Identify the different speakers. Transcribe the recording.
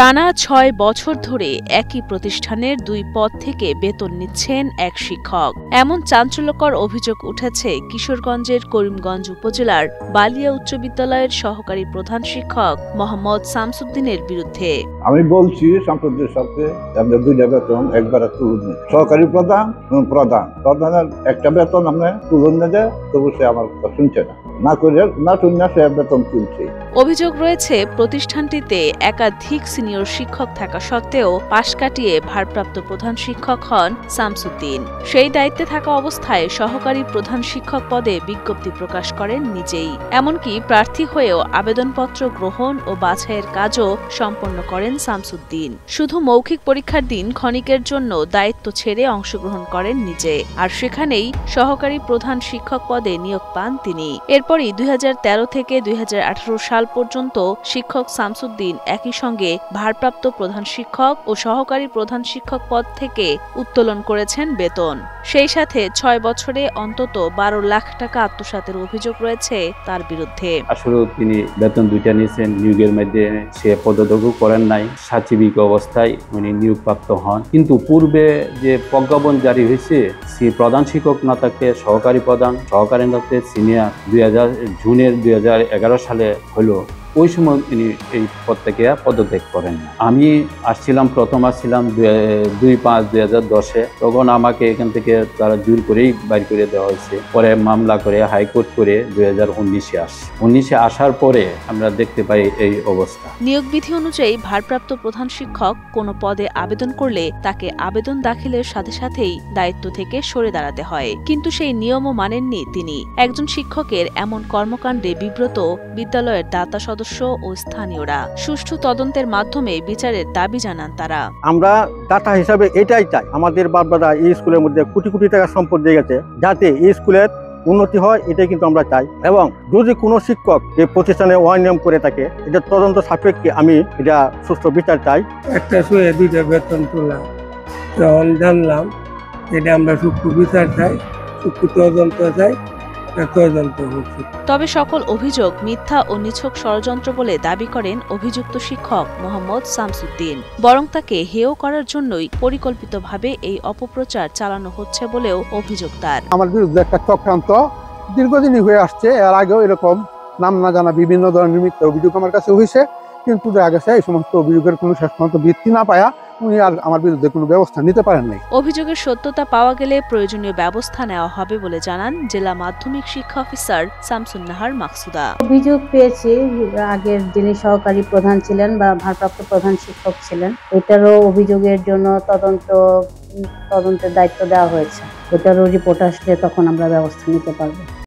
Speaker 1: টানা ৬ বছর ধরে একই প্রতিষ্ঠানের ২ পদ থেকে বেতন নিচ্ছেন এক শিক্ষক। এমন চাঞ্চল্যকর অভিযোগ উঠেছে কিশোরগঞ্জের করিমগঞ্জ উপজেলার বালিয়া উচ্চ বিদ্যালয়ের সহকারী প্রধান শিক্ষক মোহাম্মদ শামসুদ্দিনের বিরুদ্ধে।
Speaker 2: আমি বলছি সম্প্রতির সাথে আমাদের 2টা বেতন একবার তুলুন। সহকারী প্রধান প্রধানের একটা বেতন আমরা তুলুন না যায়, তবু সে আমার কথা শুনছে না শুনে সে বেতন তুলছে।
Speaker 1: অভিযোগ রয়েছে প্রতিষ্ঠানটিতে একাধিক সিনিয়র শিক্ষক থাকা সত্ত্বেও পাশ কাটিয়ে ভারপ্রাপ্ত প্রধান শিক্ষক হন শামসুদ্দিন। সেই দায়িত্বে থাকা অবস্থায় সহকারী প্রধান শিক্ষক পদে বিজ্ঞপ্তি প্রকাশ করেন নিজেই। এমনকি প্রার্থী হয়েও আবেদনপত্র গ্রহণ ও বাছাইয়ের কাজও সম্পন্ন করেন শামসুদ্দিন। শুধু মৌখিক পরীক্ষার দিন ক্ষণিকের জন্য দায়িত্ব ছেড়ে অংশগ্রহণ করেন নিজে, আর সেখানেই সহকারী প্রধান শিক্ষক পদে নিয়োগ পান তিনি। এরপরই 2013 থেকে 2018 সাল পর্যন্ত শিক্ষক শামসুদ্দিন একই সঙ্গে ভারপ্রাপ্ত প্রধান শিক্ষক ও সহকারী প্রধান শিক্ষক পদ থেকে উত্তোলন করেছেন বেতন। সেই সাথে 6 বছরে অন্তত 12 লাখ টাকা আত্মসাতের অভিযোগ রয়েছে তার বিরুদ্ধে।
Speaker 3: আসলে তিনি বেতন 2টা নিয়েছেন, নিয়োগের মধ্যে সে পদত্যাগও করেন নাই, সাচিবিক অবস্থায় উনি নিয়োগপ্রাপ্ত হন। কিন্তু পূর্বে যে প্রজ্ঞাপন জারি হয়েছে, সে প্রধান শিক্ষক না থাকতে সহকারী না থাকতে সিনিয়র জুনের 2011 সালে হলো। ওই সময় তিনি এই পদ থেকে পদত্যাগ করেন। আমি প্রথম আসছিলাম 2/5/2010-এ। তখন আমাকে এখান থেকে তারা জোর করেই বাইর করে দেওয়া হয়েছে। পরে মামলা করে হাইকোর্ট করে 2019-এ আসার পরে আমরা দেখতে পাই এই অবস্থা।
Speaker 1: নিয়োগ বিধি অনুযায়ী ভারপ্রাপ্ত প্রধান শিক্ষক কোনো পদে আবেদন করলে তাকে আবেদন দাখিলের সাথে সাথেই দায়িত্ব থেকে সরে দাঁড়াতে হয়, কিন্তু সেই নিয়মও মানেননি তিনি। একজন শিক্ষকের এমন কর্মকাণ্ডে বিব্রত বিদ্যালয়ের দাতা সদস্য ও স্থানীয়রা। সুষ্ঠু তদন্তের মাধ্যমে বিচারের দাবি জানান তারা।
Speaker 4: আমরা দাতা হিসাবে এটাই চাই, আমাদের বাপ-দাদা এই স্কুলের মধ্যে কোটি কোটি টাকা সম্পদ দিয়ে গেছে, যাতে এই স্কুলের উন্নতি হয়, এটাই কিন্তু আমরা চাই। এবং যদি কোনো শিক্ষক এই প্রতিষ্ঠানে অনিয়ম করে থাকে, এটা তদন্ত সাপেক্ষে আমি এটা সুষ্ঠু বিচার চাই।
Speaker 5: একটা শুয়ে 2টা বেতন তোলা, যখন জানলাম এটা আমরা সুষ্ঠু বিচার চাই, সুষ্ঠু তদন্ত চাই।
Speaker 1: তবে সকল অভিযোগ মিথ্যা ও নিছক ষড়যন্ত্র বলে দাবি করেন অভিযুক্ত শিক্ষক মোহাম্মদ শামসুদ্দিন। বরং তাকে হেয় করার জন্যই পরিকল্পিতভাবে এই অপপ্রচার চালানো হচ্ছে বলেও অভিযোগ তার।
Speaker 6: আমার বিরুদ্ধে একটা চক্রান্ত দীর্ঘদিনই হয়ে আসছে। এর আগেও এরকম নাম না জানা বিভিন্ন ধরনের মিথ্যা অভিযোগ আমার কাছে হয়েছে, কিন্তু দেখা গেছে এই সমস্ত অভিযোগের কোনো শেষ পর্যন্ত ভিত্তি না পায়া উনি আর আমার বিরুদ্ধে কোনো ব্যবস্থা নিতে পারেন নাই।
Speaker 1: অভিযোগের সত্যতা পাওয়া গেলে প্রয়োজনীয় ব্যবস্থা নেওয়া হবে বলে জানান জেলা মাধ্যমিক শিক্ষা অফিসার শামসুন্নাহার মাকসুদা।
Speaker 7: অভিযোগ পেয়েছি, আগের যিনি সহকারী প্রধান ছিলেন বা ভারপ্রাপ্ত প্রধান শিক্ষক ছিলেন, এটারও অভিযোগের জন্য তদন্তের দায়িত্ব দেওয়া হয়েছে। ওটারও রিপোর্ট আসলে তখন আমরা ব্যবস্থা নিতে পারবো।